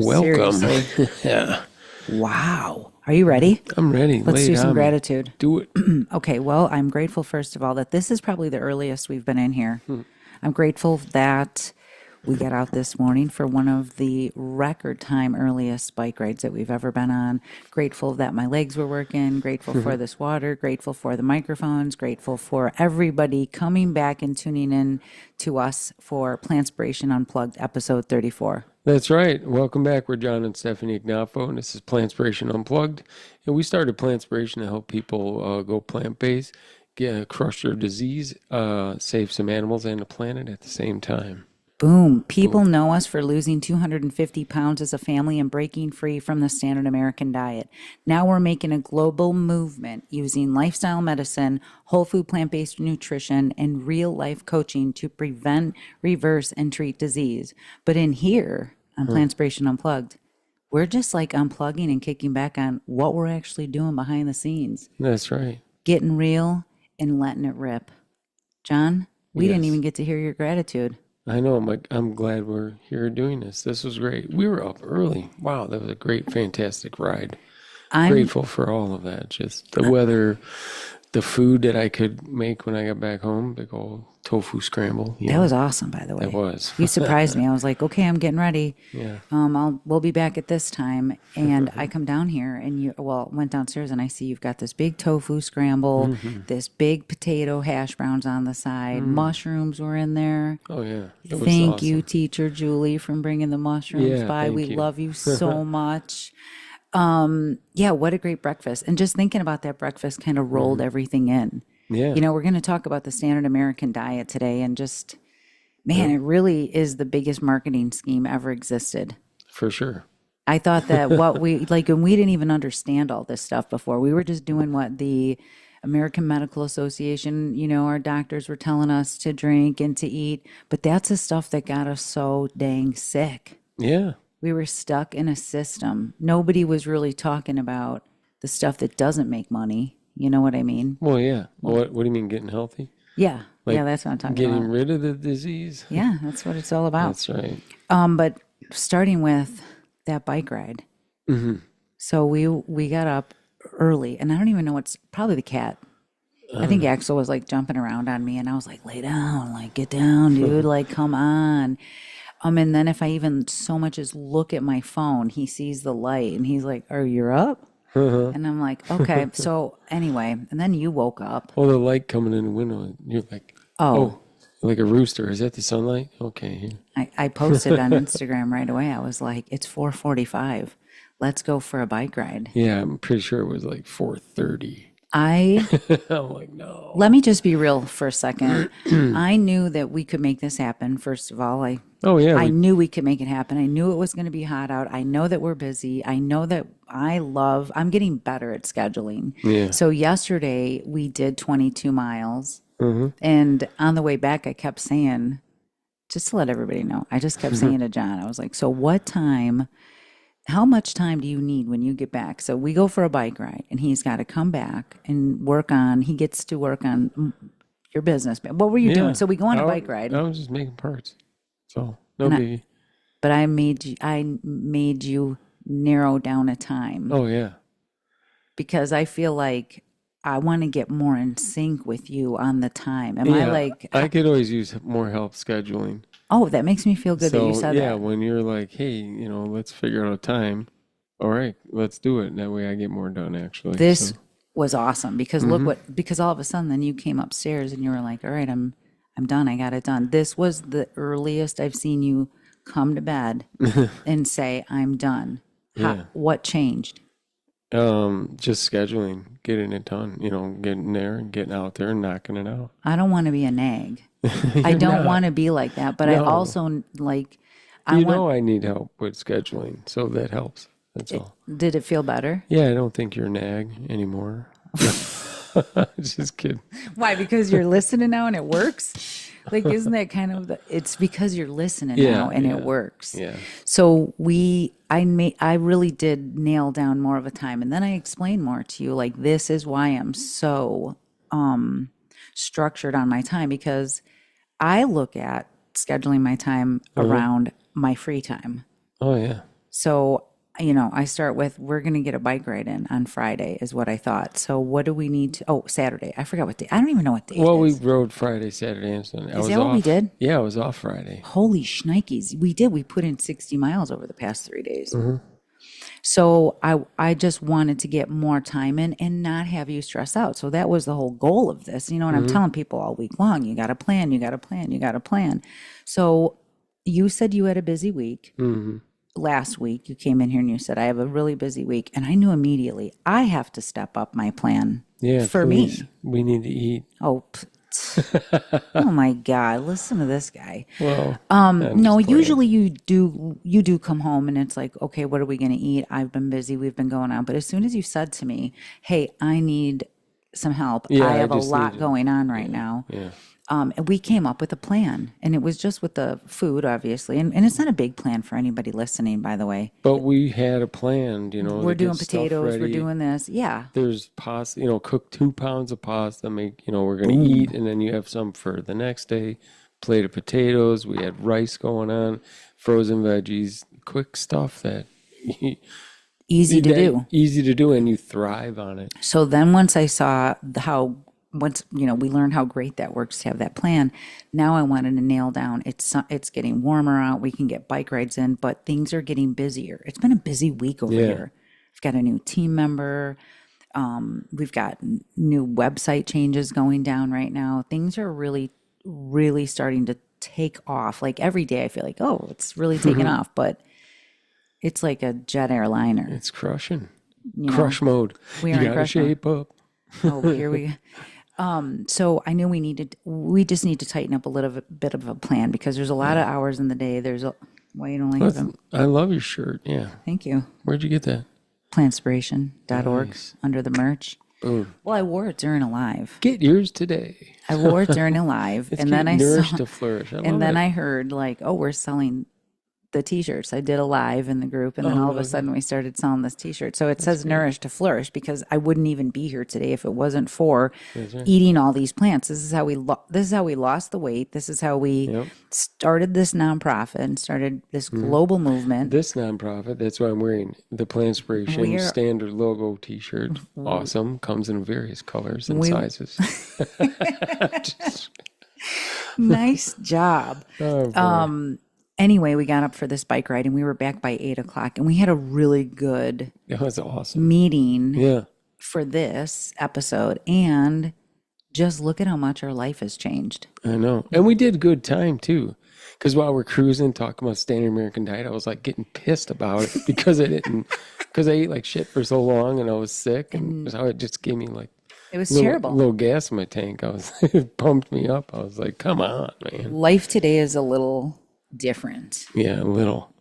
Welcome. Seriously. Yeah. Wow. Are you ready? I'm ready. Let's do some Me. gratitude. Do it. Okay, well, I'm grateful, first of all, that this is probably the earliest we've been in here. I'm grateful that we got out this morning for one of the record time earliest bike rides that we've ever been on. Grateful that my legs were working. Grateful for this water. Grateful for the microphones. Grateful for everybody coming back and tuning in to us for Plantspiration Unplugged, episode 34. That's right. Welcome back. We're John and Stefanie and this is Plantspiration Unplugged. And we started Plantspiration to help people go plant-based, crush their disease, save some animals and the planet at the same time. Boom. People know us for losing 250 pounds as a family and breaking free from the standard American diet. Now we're making a global movement using lifestyle medicine, whole food plant-based nutrition, and real life coaching to prevent, reverse, and treat disease. But in here on Plantspiration Unplugged, we're just like unplugging and kicking back on what we're actually doing behind the scenes. That's right. Getting real and letting it rip. John, we didn't even get to hear your gratitude. I know. I'm glad we're here doing this. This was great. We were up early. Wow, that was a great, fantastic ride. I'm grateful for all of that. Just the weather, the food that I could make when I got back home. Big old tofu scramble. That was awesome, by the way. It was. You surprised me. I was like, okay, I'm getting ready. Yeah. We'll be back at this time. And I come down here and went downstairs and I see you've got this big tofu scramble, this big potato hash browns on the side, mushrooms were in there. Oh, yeah. Thank you, teacher Julie, for bringing the mushrooms by. We you. love you so much. Yeah, what a great breakfast. And just thinking about that breakfast kind of rolled everything in. Yeah. You know, we're going to talk about the standard American diet today and just, man, it really is the biggest marketing scheme ever existed. For sure. I thought that what we, like, and we didn't even understand all this stuff before. We were just doing what the American Medical Association, you know, our doctors were telling us to drink and to eat. But that's the stuff that got us so dang sick. Yeah. We were stuck in a system. Nobody was really talking about the stuff that doesn't make money. You know what I mean? Well, yeah. What do you mean getting healthy? Yeah. Yeah, that's what I'm talking about. Getting rid of the disease? Yeah, that's what it's all about. That's right. But starting with that bike ride. So we got up early, and I don't even know what's probably the cat. I think Axel was like jumping around on me, and I was like, lay down, like get down, dude, like come on. And then if I even so much as look at my phone, he sees the light, and he's like, "Are you up?" And I'm like, okay. So anyway, and then you woke up. Oh, the light coming in the window. And you're like, oh, like a rooster. Is that the sunlight? Okay. I posted on Instagram right away. I was like, it's 4:45. Let's go for a bike ride. Yeah, I'm pretty sure it was like 4:30. I'm like, no. Let me just be real for a second. I knew that we could make this happen. First of all, I knew we could make it happen. I knew it was going to be hot out. I know that we're busy. I know that I'm getting better at scheduling. Yeah. So yesterday we did 22 miles. And on the way back, I kept saying, just to let everybody know, I just kept saying to John, I was like, so how much time do you need when you get back? So we go for a bike ride and he's got to come back and he gets to work on your business. What were you doing? So we go on a bike ride. I was just making parts. So no biggie. But I made you narrow down a time. Oh, yeah. Because I feel like I want to get more in sync with you on the time. I could always use more help scheduling. Oh, that makes me feel good that you said that. Yeah, when you're like, hey, let's figure out a time. All right, let's do it. That way I get more done, actually. This was awesome because because all of a sudden then you came upstairs and you were like, all right, I'm done. I got it done. This was the earliest I've seen you come to bed and say, I'm done. What changed? Just scheduling, getting it done, getting there and getting out there and knocking it out. I don't want to be a nag. I don't want to be like that, but I also I need help with scheduling, so that helps. That's all. Did it feel better? Yeah, I don't think you're a nag anymore. Just kidding. Why? Because you're listening now and it works? Like, isn't that kind of it's because you're listening now and it works. Yeah. So I really did nail down more of a time. And then I explained more to you, like, this is why I'm so structured on my time, because I look at scheduling my time around my free time. Oh, yeah. So, you know, I start with, we're going to get a bike ride in on Friday is what I thought. So what do we need to, oh, Saturday. I forgot what day. I don't even know what day it Well, we is. rode Friday, Saturday, and Sunday. I Is was that what we off. did? Yeah, I was off Friday. Holy shnikes. We did. We put in 60 miles over the past 3 days. So I just wanted to get more time in and not have you stress out. So that was the whole goal of this. You know, and I'm telling people all week long, you got to plan, you got to plan, you got to plan. So you said you had a busy week. Last week you came in here and you said, I have a really busy week. And I knew immediately I have to step up my plan Yeah, for please. me. We need to eat. Oh, oh my God, listen to this guy. Well, No, usually you do come home and it's like, okay, what are we going to eat? I've been busy. We've been going on. But as soon as you said to me, hey, I need some help. Yeah, I I have a just lot needed- going on right now. yeah. And we came up with a plan, and it was just with the food, obviously. And it's not a big plan for anybody listening, by the way. But we had a plan, you know. We're to get doing stuff potatoes. We're ready. doing this. Yeah. There's pasta, you know, cook 2 pounds of pasta, make, you know, we're going to eat, and then you have some for the next day. Plate of potatoes. We had rice going on, frozen veggies, quick stuff that Easy to do. Easy to do, and you thrive on it. So then once I saw once, you know, we learned how great that works to have that plan. Now I wanted to nail down, it's getting warmer out. We can get bike rides in, but things are getting busier. It's been a busy week over here. I've got a new team member. We've got new website changes going down right now. Things are really, really starting to take off. Like every day I feel like, oh, it's really taking off, but it's like a jet airliner. It's crushing. You know, Crush mode. we You are in got to crush mode. shape up. Oh, here we go. So I knew we just need to tighten up a little bit of a plan because there's a lot of hours in the day. Why you don't like them? I love your shirt. Yeah. Thank you. Where'd you get that? Plantspiration.org Nice. under the merch. Boom. Well, I wore it during a live. Get yours today. I wore it during a live, It's and then I nourished saw, to flourish. and then I heard like, oh, we're selling the t-shirts. I did a live in the group, and then all of a sudden we started selling this t-shirt. So it says nourish to flourish because I wouldn't even be here today if it wasn't for eating all these plants. This is how we lost the weight. This is how we started this nonprofit and started this global movement. This nonprofit, that's why I'm wearing the Plantspiration standard logo t-shirt. Awesome. Comes in various colors and sizes. Nice job. Anyway, we got up for this bike ride and we were back by 8:00 and we had a really good That was awesome. meeting Yeah. for this episode. And just look at how much our life has changed. I know. And we did good time too. Because while we're cruising, talking about standard American diet, I was like getting pissed about it because because I ate like shit for so long and I was sick. And so it just gave me like It was little, terrible. little gas in my tank. It pumped me up. I was like, come on, man. Life today is a little different. Yeah, a little.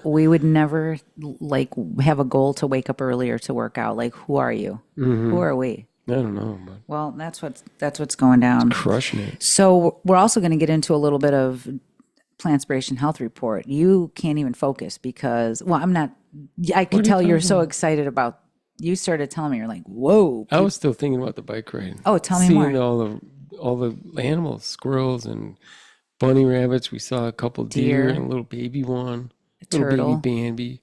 We would never like have a goal to wake up earlier to work out. Like, who are you? Who are we? I don't know, but Well, that's what's going down. crushing it. So we're also going to get into a little bit of Plantspiration Health Report. You can't even focus because, well, I'm not. I could tell you're so excited about. You started telling me you're like, whoa. I was still thinking about the bike ride. Oh, tell me Seeing more. all the animals, squirrels and bunny rabbits. We saw a couple deer and a little baby one. Little turtle. baby Bambi.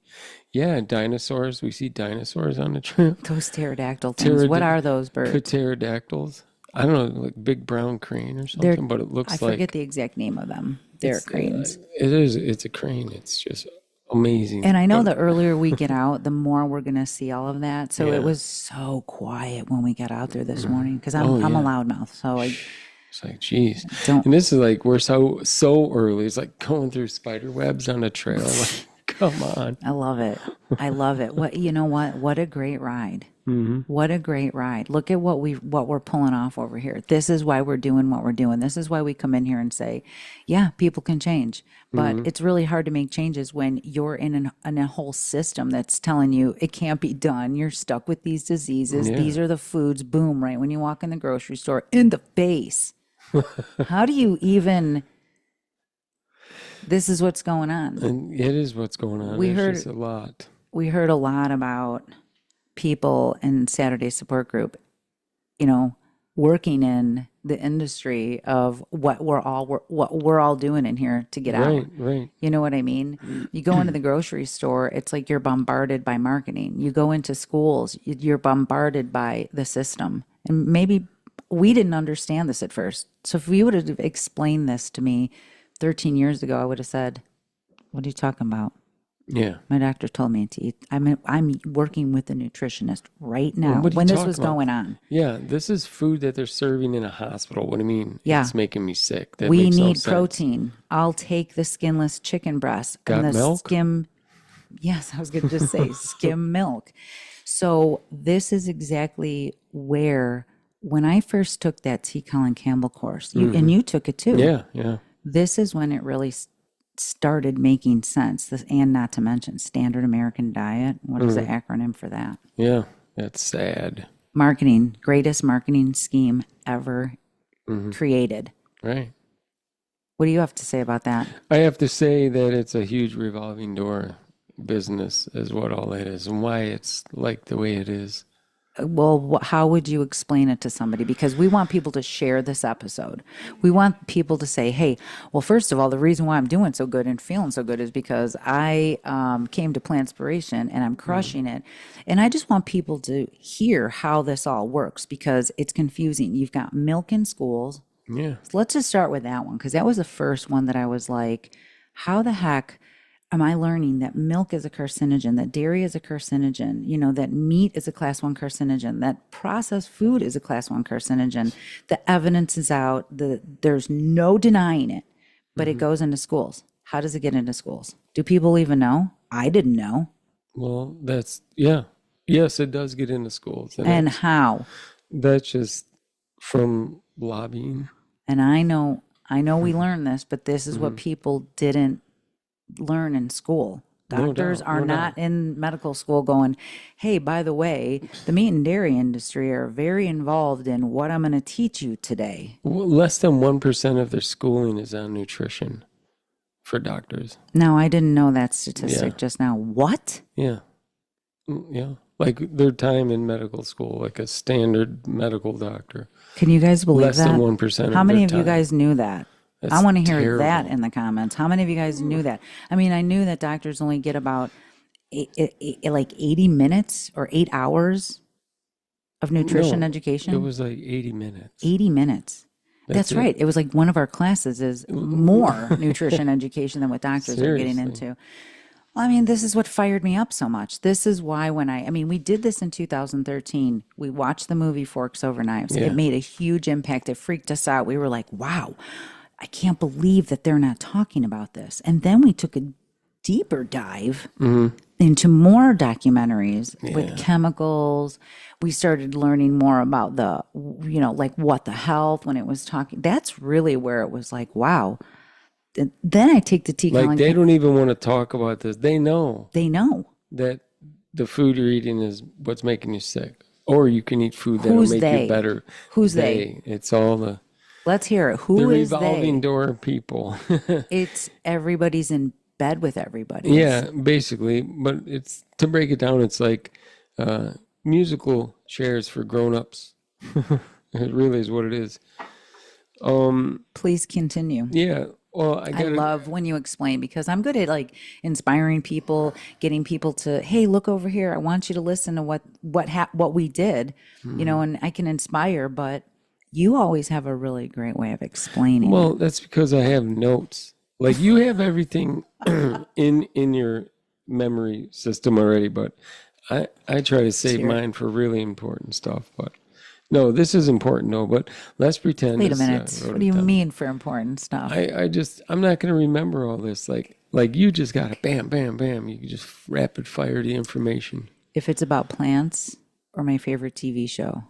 Yeah, dinosaurs. We see dinosaurs on the trip. Those pterodactyl things. What are those birds? Pterodactyls. I don't know, like big brown crane or something, but it looks I like forget the exact name of them. They're cranes. it is. It's a crane. It's just amazing. And I know the earlier we get out, the more we're going to see all of that. So it was so quiet when we got out there this morning because I'm a loudmouth. So it's like, geez. Don't- And this is like we're so early. It's like going through spider webs on a trail. Like, come on. I love it. I love it. What a great ride. What a great ride. Look at what we're pulling off over here. This is why we're doing what we're doing. This is why we come in here and say, yeah, people can change. But it's really hard to make changes when you're in a whole system that's telling you it can't be done. You're stuck with these diseases. Yeah. These are the foods. Boom, right when you walk in the grocery store, in the face. How do you even... This is what's going on. And it is what's going on. It's just a lot. We heard a lot about people in Saturday support group, working in the industry of what we're all doing in here to get out. Right. You know what I mean? You go into the grocery store, it's like you're bombarded by marketing. You go into schools, you're bombarded by the system. And maybe we didn't understand this at first. So if you would have explained this to me 13 years ago, I would have said, "What are you talking about?" Yeah. My doctor told me to eat. I'm working with a nutritionist right now What are you when this talking was about? going on. Yeah, this is food that they're serving in a hospital. What do you mean? Yeah. It's making me sick. That We makes no need sense. protein. I'll take the skinless chicken breast Got and the milk? skim. Yes, I was going to just say skim milk. So this is exactly where, when I first took that T. Colin Campbell course, and you took it too. Yeah. This is when it really started making sense. And not to mention Standard American Diet. What is the acronym for that? Yeah. That's sad. Marketing, greatest marketing scheme ever created. Right. What do you have to say about that? I have to say that it's a huge revolving door business is what all that is and why it's like the way it is. Well, how would you explain it to somebody? Because we want people to share this episode. We want people to say, hey, well, first of all, the reason why I'm doing so good and feeling so good is because I came to Plantspiration and I'm crushing it. And I just want people to hear how this all works because it's confusing. You've got milk in schools. Yeah. So let's just start with that one because that was the first one that I was like, how the heck am I learning that milk is a carcinogen, that dairy is a carcinogen, that meat is a class 1 carcinogen, that processed food is a class 1 carcinogen. The evidence is out. There's no denying it, but it goes into schools. How does it get into schools? Do people even know? I didn't know. Well, yes, it does get into schools. And how? That's just from lobbying. And I know we learned this, but this is what people didn't learn in school. Doctors are not in medical school going, hey, by the way, the meat and dairy industry are very involved in what I'm going to teach you today. Well, less than 1% of their schooling is on nutrition for doctors. No, I didn't know that statistic just now. What? Yeah. Yeah. Like their time in medical school, like a standard medical doctor. Can you guys believe less that? Than 1%. How many of time. you guys knew that? That's I want to hear terrible. that in the comments. How many of you guys knew that? I mean, I knew that doctors only get about like 80 minutes or 8 hours of nutrition education. It was like 80 minutes. 80 minutes. That's right. It was like one of our classes is more nutrition education than what doctors are getting into. Well, I mean, this is what fired me up so much. This is why we did this in 2013. We watched the movie Forks Over Knives. Yeah. It made a huge impact. It freaked us out. We were like, wow, I can't believe that they're not talking about this. And then we took a deeper dive into more documentaries with chemicals. We started learning more about the, like what the health when it was talking. That's really where it was like, wow. Then I take the tea. Like they don't even want to talk about this. They know. They know that the food you're eating is what's making you sick. Or you can eat food that'll make you better. Who's they? It's all the... Let's hear it. Who is they? The revolving door people. It's everybody's in bed with everybody. Yeah, basically. But it's to break it down, it's like musical chairs for grown-ups. It really is what it is. Please continue. Yeah. Well, I love when you explain because I'm good at like inspiring people, getting people to, hey, look over here. I want you to listen to what we did, and I can inspire, but you always have a really great way of explaining. Well, that's because I have notes. Like you have everything in your memory system already, but I try to save mine for really important stuff. But no, this is important, no, but let's pretend. Wait a minute. What do you mean for important stuff? I'm not going to remember all this. Like you just got to bam, bam, bam. You can just rapid fire the information. If it's about plants or my favorite TV show,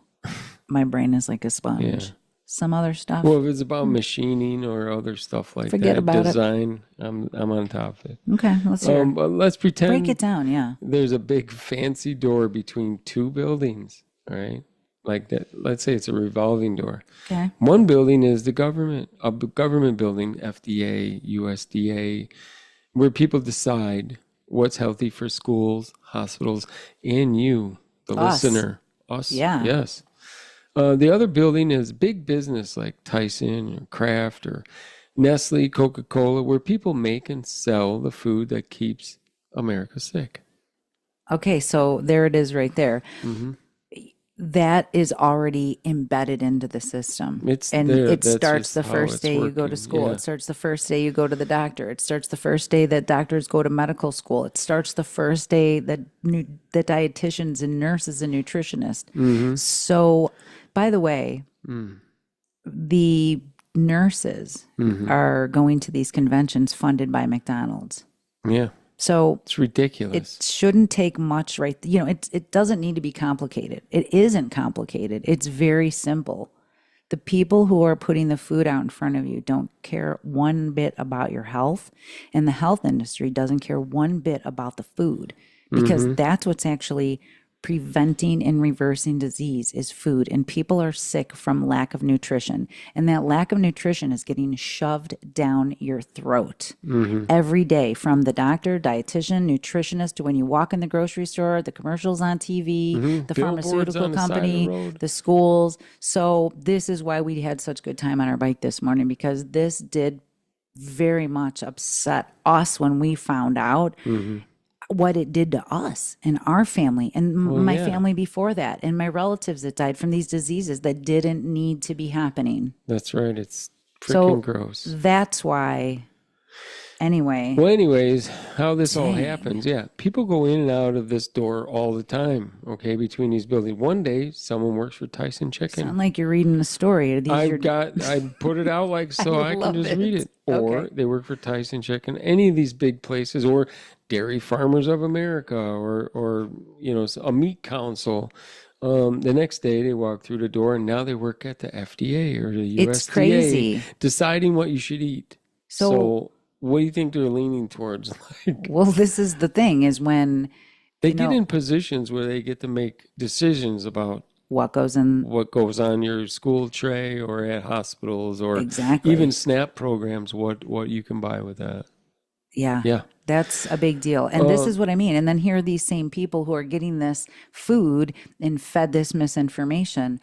my brain is like a sponge. Yeah. Some other stuff. Well, if it's about machining or other stuff like Forget that, about design, I'm on top of it. Okay, let's hear. But let's pretend. Break it down, yeah. There's a big fancy door between two buildings, all right? Like that. Let's say it's a revolving door. Okay. One building is the government, a government building, FDA, USDA, where people decide what's healthy for schools, hospitals, and you, the listener. Us. Yeah. Yes. The other building is big business like Tyson or Kraft or Nestle, Coca-Cola, where people make and sell the food that keeps America sick. Okay, so there it is right there. Hmm. That is already embedded into the system. It's And there. it That's starts just the how first it's day you go to working. school. Yeah. It starts the first day you go to the doctor. It starts the first day that doctors go to medical school. It starts the first day that that dietitians and nurses and nutritionists. Hmm. So, by the way, the nurses Hmm. are going to these conventions funded by McDonald's. Yeah. So It's it ridiculous. shouldn't take much, right? You know, it doesn't need to be complicated. It isn't complicated. It's very simple. The people who are putting the food out in front of you don't care one bit about your health, and the health industry doesn't care one bit about the food because that's what's actually preventing and reversing disease is food, and people are sick from lack of nutrition, and that lack of nutrition is getting shoved down your throat every day from the doctor, dietitian, nutritionist, to when you walk in the grocery store, the commercials on TV, the Billboards pharmaceutical on the side of the company, road. the schools. So this is why we had such good time on our bike this morning, because this did very much upset us when we found out what it did to us and our family and Well, my yeah, family before that and my relatives that died from these diseases that didn't need to be happening. that's right. It's freaking So gross. that's why, anyway, Well, anyways, how this all dang. happens, yeah. People go in and out of this door all the time, okay, between these buildings. One day, someone works for Tyson Chicken. Sound like you're reading a story. Are these I put it out like so I can love just it. read it. Or Okay. they work for Tyson Chicken, any of these big places, or Dairy Farmers of America, or a meat council. The next day they walk through the door and now they work at the FDA or the It's USDA, crazy. deciding what you should eat. So what do you think they're leaning towards? Like Well, this is the thing is when, they you get know, in positions where they get to make decisions about what goes in what goes on your school tray or at hospitals or exactly. even SNAP programs, what you can buy with that. Yeah. Yeah. That's a big deal. And this is what I mean. And then here are these same people who are getting this food and fed this misinformation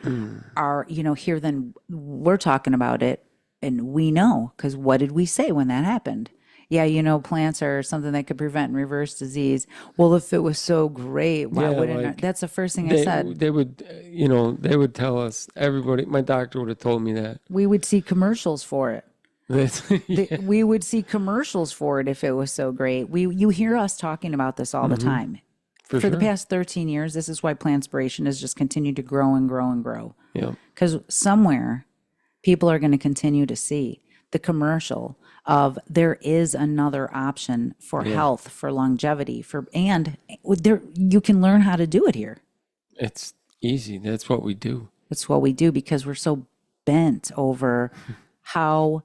are, here then we're talking about it and we know because what did we say when that happened? Yeah, plants are something that could prevent and reverse disease. Well, if it was so great, why Yeah, wouldn't like that's the first thing I said. they would they would tell us, everybody, my doctor would have told me that. We would see commercials for it. Yeah. We would see commercials for it if it was so great. You hear us talking about this all the time. For For the sure. past 13 years, this is why Plantspiration has just continued to grow and grow and grow. Yeah. Because somewhere people are going to continue to see the commercial of there is another option for health, for longevity, and there you can learn how to do it here. It's easy. That's what we do. That's what we do because we're so bent over how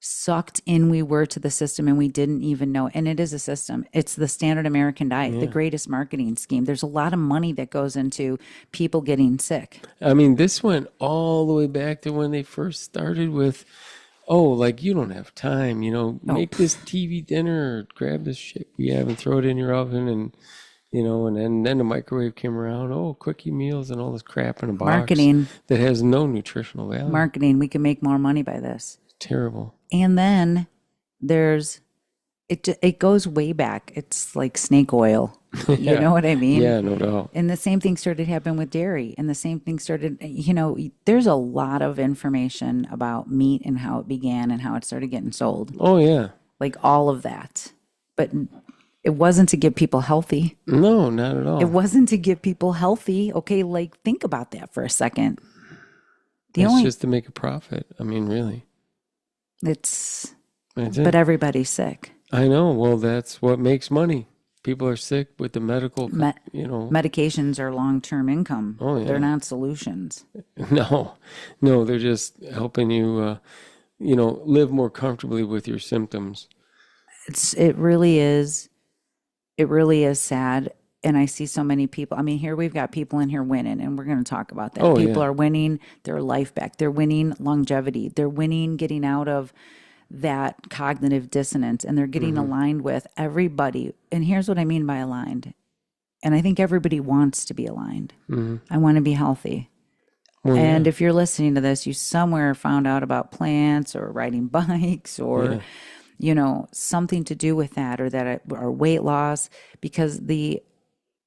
sucked in we were to the system and we didn't even know. And it is a system. It's the standard American diet, the greatest marketing scheme. There's a lot of money that goes into people getting sick. I mean, this went all the way back to when they first started with, like you don't have time, make this TV dinner or grab this shit we have and throw it in your oven and and then the microwave came around, quickie meals and all this crap in a box Marketing. that has no nutritional value. Marketing, we can make more money by this. Terrible. And then there's it goes way back. It's like snake oil. You know what I mean? Yeah, no doubt. And the same thing started happening with dairy. And the same thing started, there's a lot of information about meat and how it began and how it started getting sold. Oh, yeah. Like all of that. But it wasn't to get people healthy. No, not at all. It wasn't to get people healthy. Okay, like think about that for a second. It's just to make a profit. I mean, really. That's it. But everybody's sick. I know. Well, that's what makes money. People are sick with the medical, Medications are long-term income. Oh, yeah. They're not solutions. No, they're just helping you, live more comfortably with your symptoms. It really is sad. And I see so many people. I mean, here we've got people in here winning, and we're going to talk about that. People are winning their life back. They're winning longevity. They're winning getting out of that cognitive dissonance, and they're getting aligned with everybody. And here's what I mean by aligned. And I think everybody wants to be aligned. I want to be healthy. Well, And yeah. if you're listening to this, you somewhere found out about plants or riding bikes or, Yeah. something to do with that, or weight loss, because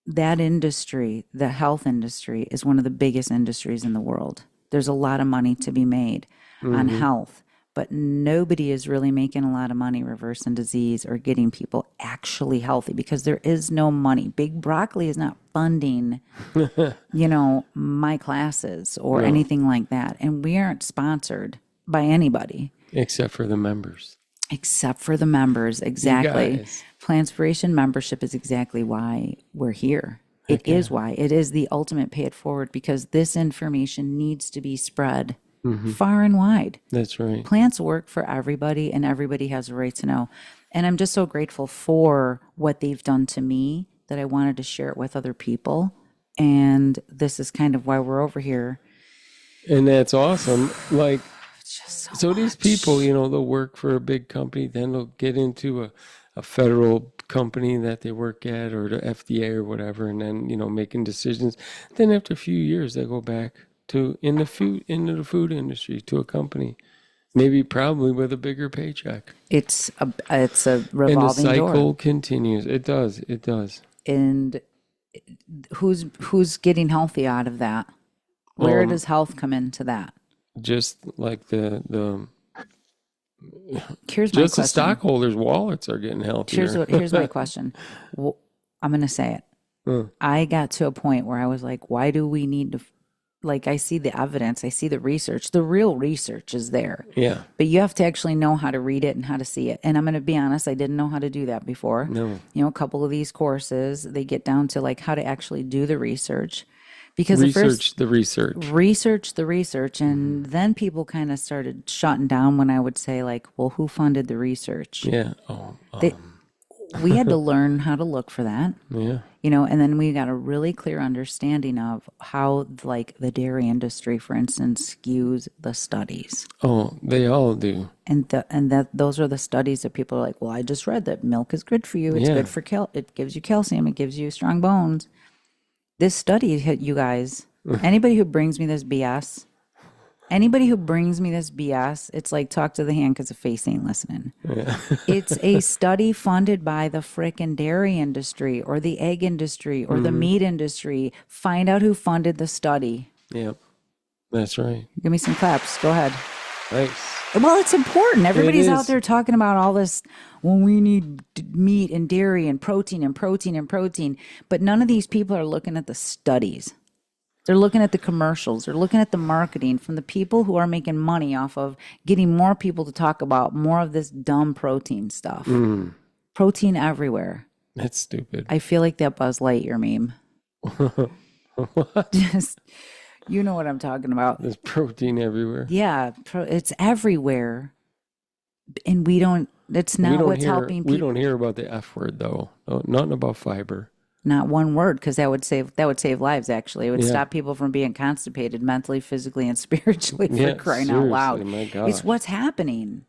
that industry, the health industry, is one of the biggest industries in the world. There's a lot of money to be made on Mm-hmm. health, but nobody is really making a lot of money reversing disease or getting people actually healthy because there is no money. Big Broccoli is not funding, my classes or No, anything like that. And we aren't sponsored by anybody. except for the members. Except for the members, You exactly. guys. Plantspiration membership is exactly why we're here. It Heck yeah. is why. It is the ultimate pay it forward because this information needs to be spread far and wide. That's right. Plants work for everybody, and everybody has a right to know. And I'm just so grateful for what they've done to me that I wanted to share it with other people. And this is kind of why we're over here. And that's awesome. Like, It's just so these people, they'll work for a big company, then they'll get into a federal company that they work at or the FDA or whatever, and then, making decisions. Then after a few years, they go back into the food industry to a company, maybe probably with a bigger paycheck. it's a And the revolving cycle door. continues. It does. It does. And who's getting healthy out of that? Where does health come into that? Just like the Here's my just the question. stockholders' wallets are getting healthier. Here's my question. I'm going to say it. I got to a point where I was like, why do we need to? Like, I see the evidence, I see the research. The real research is there, Yeah. but you have to actually know how to read it and how to see it. And I'm going to be honest, I didn't know how to do that before. No. A couple of these courses, they get down to like how to actually do the research. Because Research the research. research the research, and then people kind of started shutting down when I would say like, well, who funded the research? Yeah. Oh, They, we had to learn how to look for that, yeah. and then we got a really clear understanding of how like the dairy industry, for instance, skews the studies. Oh, they all do. And that those are the studies that people are like, well, I just read that milk is good for you. It's Yeah. good for it gives you calcium, it gives you strong bones. This study hit you guys. Anybody who brings me this BS, it's like talk to the hand because the face ain't listening. Yeah. It's a study funded by the frickin' dairy industry or the egg industry or the meat industry. Find out who funded the study. Yep. That's right. Give me some claps. Go ahead. Nice. Well, it's important. Everybody's is. out there talking about all this. Well, we need meat and dairy and protein and protein and protein. But none of these people are looking at the studies. They're looking at the commercials. They're looking at the marketing from the people who are making money off of getting more people to talk about more of this dumb protein stuff. Protein everywhere. That's stupid. I feel like that Buzz Lightyear meme. Just, you know what I'm talking about. There's protein everywhere. Yeah, it's everywhere. And it's not what's helping people. We don't hear about the F word though. No, nothing about fiber. Not one word, because that would save lives. Actually, it would Yeah. stop people from being constipated mentally, physically, and spiritually. For Yeah, crying out loud, seriously, my God. it's what's happening.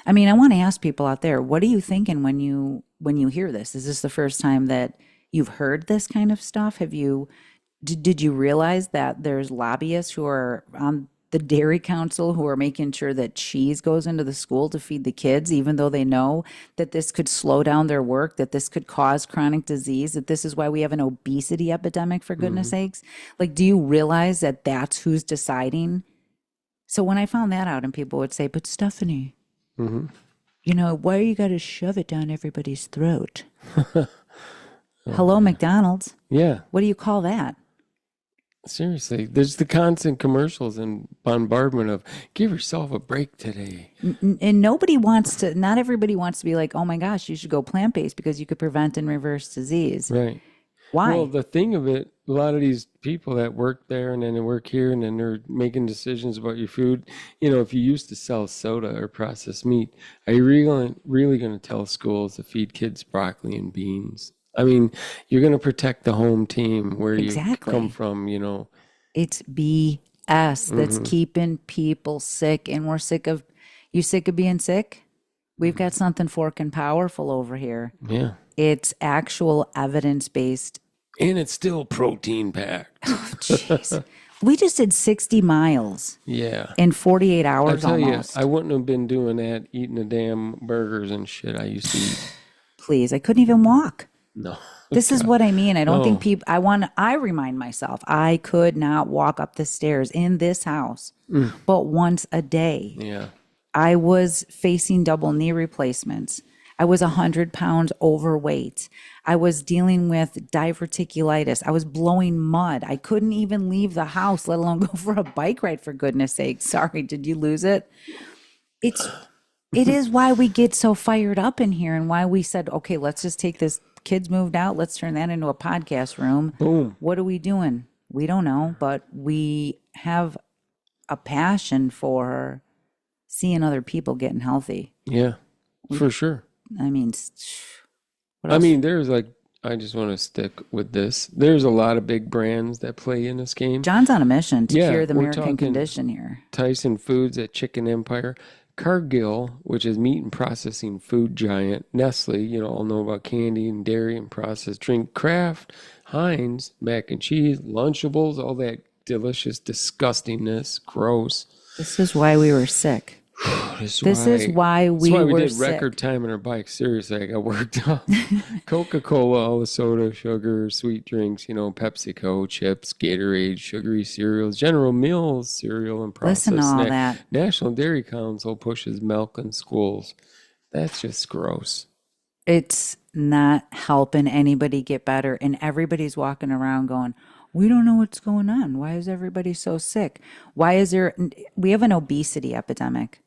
I mean, I want to ask people out there, what are you thinking when you hear this? Is this the first time that you've heard this kind of stuff? Did you realize that there's lobbyists who are on the Dairy Council who are making sure that cheese goes into the school to feed the kids, even though they know that this could slow down their work, that this could cause chronic disease, that this is why we have an obesity epidemic, for goodness sakes? Like, do you realize that that's who's deciding? So when I found that out and people would say, but Stephanie, why you got to shove it down everybody's throat? Hello, McDonald's. Yeah. What do you call that? Seriously, there's the constant commercials and bombardment of give yourself a break today. And not everybody wants to be like, oh my gosh, you should go plant-based because you could prevent and reverse disease. Right. Why? Well, the thing of it, a lot of these people that work there and then they work here and then they're making decisions about your food. If you used to sell soda or processed meat, are you really going to tell schools to feed kids broccoli and beans? I mean, you're going to protect the home team where Exactly. you come from, It's BS that's keeping people sick, and we're sick of being sick? We've got something forking powerful over here. Yeah. It's actual evidence-based. And it's still protein packed. Jeez. We just did 60 miles Yeah. in 48 I hours tell almost. you, I wouldn't have been doing that, eating the damn burgers and shit I used to eat. Please, I couldn't even walk. No. This is what I mean. I don't think No. people, I remind myself, I could not walk up the stairs in this house, but once a day. Yeah. I was facing double knee replacements. I was 100 pounds overweight. I was dealing with diverticulitis. I was blowing mud. I couldn't even leave the house, let alone go for a bike ride, for goodness sake. Sorry, did you lose it? It is why we get so fired up in here and why we said, okay, let's just take this. Kids moved out. Let's turn that into a podcast room. Boom. What are we doing? We don't know, but we have a passion for seeing other people getting healthy. Yeah, for sure. I mean, what I else? mean, there's like, I just want to stick with this. There's a lot of big brands that play in this game. John's on a mission to Yeah, cure the we're American talking condition here. Tyson Foods at Chicken Empire. Cargill, which is meat and processing food giant. Nestle, you know, all know about candy and dairy and processed drink. Kraft, Heinz, mac and cheese, Lunchables, all that delicious disgustingness. Gross. This is why we were sick. This is why we were did sick. record time on our bike. Seriously, I got worked up. Coca-Cola, all the soda, sugar, sweet drinks, you know, PepsiCo, chips, Gatorade, sugary cereals, General Mills cereal and processed Listen to all snack. that. National Dairy Council pushes milk in schools. That's just gross. It's not helping anybody get better. And everybody's walking around going, we don't know what's going on. Why is everybody so sick? Why is we have an obesity epidemic.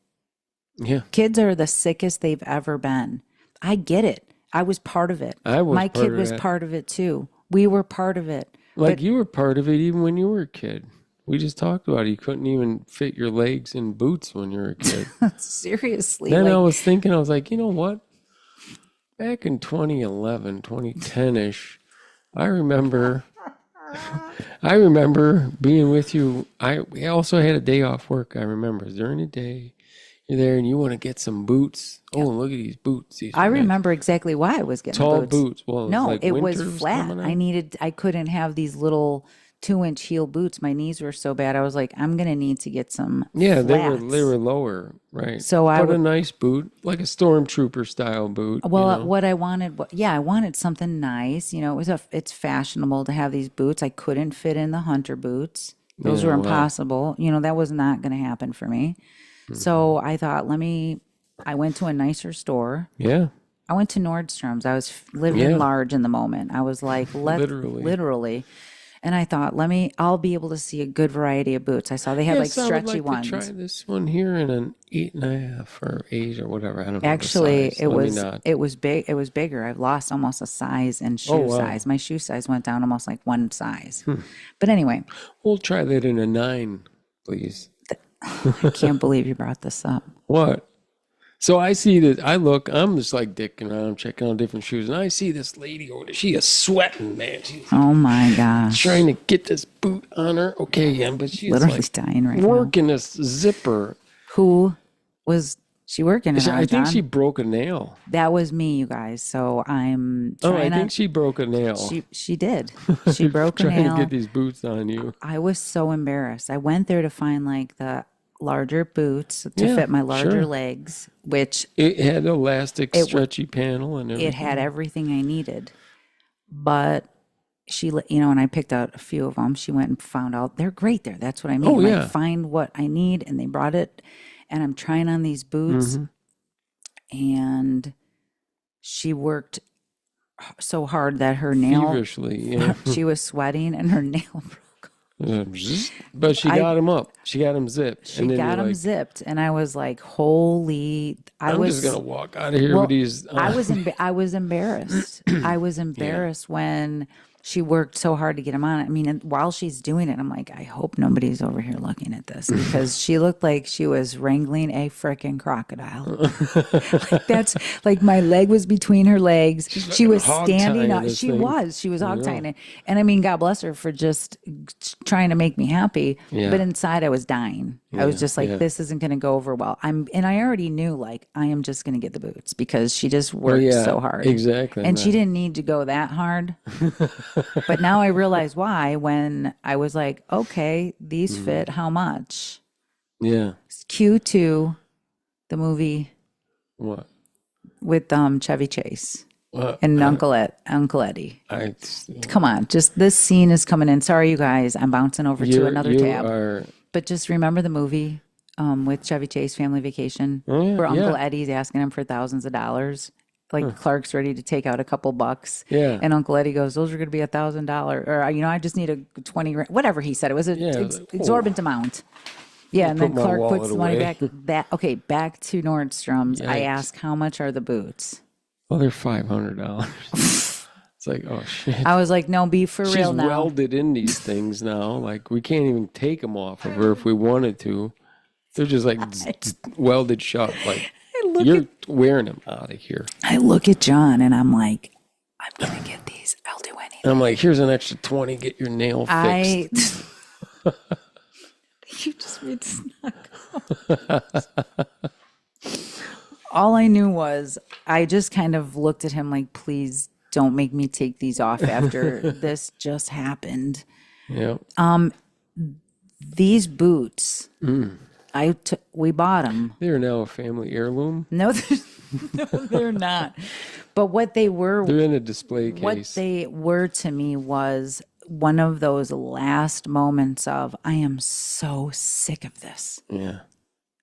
Yeah. Kids are the sickest they've ever been. I get it. I was part of it. My kid was part of it too. We were part of it. Like you were part of it even when you were a kid. We just talked about it. You couldn't even fit your legs in boots when you were a kid. Seriously. Then I was thinking, I was like, you know what? Back in 2011, 2010-ish, I remember being with you. We also had a day off work, I remember. During the day, you're there and you want to get some boots. Oh, look at these boots. I remember exactly why I was getting tall boots. Well, no, it was flat. I couldn't have these little 2-inch heel boots. My knees were so bad. I was like, I'm going to need to get some flats. They were lower, right? So a nice boot, like a stormtrooper style boot. Well, you know? what I wanted, I wanted something nice. You know, it's fashionable to have these boots. I couldn't fit in the hunter boots. Those were impossible. You know, that was not going to happen for me. Mm-hmm. So I thought, I went to a nicer store. Yeah. I went to Nordstrom's. I was living large in the moment. I was like, literally. And I thought, I'll be able to see a good variety of boots. I saw they had stretchy ones. Try this one here in an 8.5 or 8 or whatever. I don't know. Actually, it was big. It was bigger. I've lost almost a size in shoe size. My shoe size went down almost like one size. But anyway, we'll try that in a 9, please. I can't believe you brought this up. What? So I see that. I'm just like dicking around, checking out different shoes, and I see this lady over there. She is sweating, man. She's my gosh, trying to get this boot on her. Okay, yeah, but she's literally dying right working this zipper. Who was she working it on? I think she broke a nail. That was me, you guys. So I'm trying I think she broke a nail. She did. She broke a nail. Trying to get these boots on you. I was so embarrassed. I went there to find the larger boots to fit my larger legs, which it had elastic stretchy panel and everything. It had everything I needed. But she, and I picked out a few of them. She went and found out they're great there. That's what I mean. Oh, yeah. Find what I need, and they brought it. And I'm trying on these boots, and she worked so hard that her nail, feverishly, she was sweating, and her nail broke. But she got him up. She got him zipped. She got him zipped, and I was like, "Holy!" I'm just gonna walk out of here with these. I was embarrassed. I was embarrassed when she worked so hard to get him on. I mean, and while she's doing it, I'm like, I hope nobody's over here looking at this because she looked like she was wrangling a frickin' crocodile. That's like my leg was between her legs. She was standing up. She was hog tying it. And I mean, God bless her for just trying to make me happy. Yeah. But inside I was dying. I was just like, this isn't going to go over well. And I already knew, like, I am just going to get the boots because she just worked so hard. Exactly. And she didn't need to go that hard. But now I realize why when I was like, okay, these fit how much? Yeah. Q2, the movie What? with Chevy Chase and Uncle Eddie. Come on, just this scene is coming in. Sorry, you guys, I'm bouncing over to another tab. But just remember the movie with Chevy Chase, Family Vacation, where Uncle Eddie's asking him for thousands of dollars. Like Clark's ready to take out a couple bucks. Yeah. And Uncle Eddie goes, those are going to be $1,000. Or, I just need a 20 grand. Whatever he said. It was an exorbitant amount. Yeah, and then Clark puts the money back. Back to Nordstrom's. Yikes. I ask, how much are the boots? Well, they're $500. It's like, oh shit. I was like, no, be for real now. She's welded in these things now. Like, we can't even take them off of her if we wanted to. They're just like welded shut. Like, you're wearing them out of here. I look at John and I'm like, I'm going to get these. I'll do anything. I'm like, here's an extra 20. Get your nail fixed. You just made snack. All I knew was I just kind of looked at him like, please don't make me take these off after this just happened. Yeah. These boots, we bought them. They're now a family heirloom. No, they're not. But what they were, they're in a display case. What they were to me was one of those last moments of, I am so sick of this. Yeah.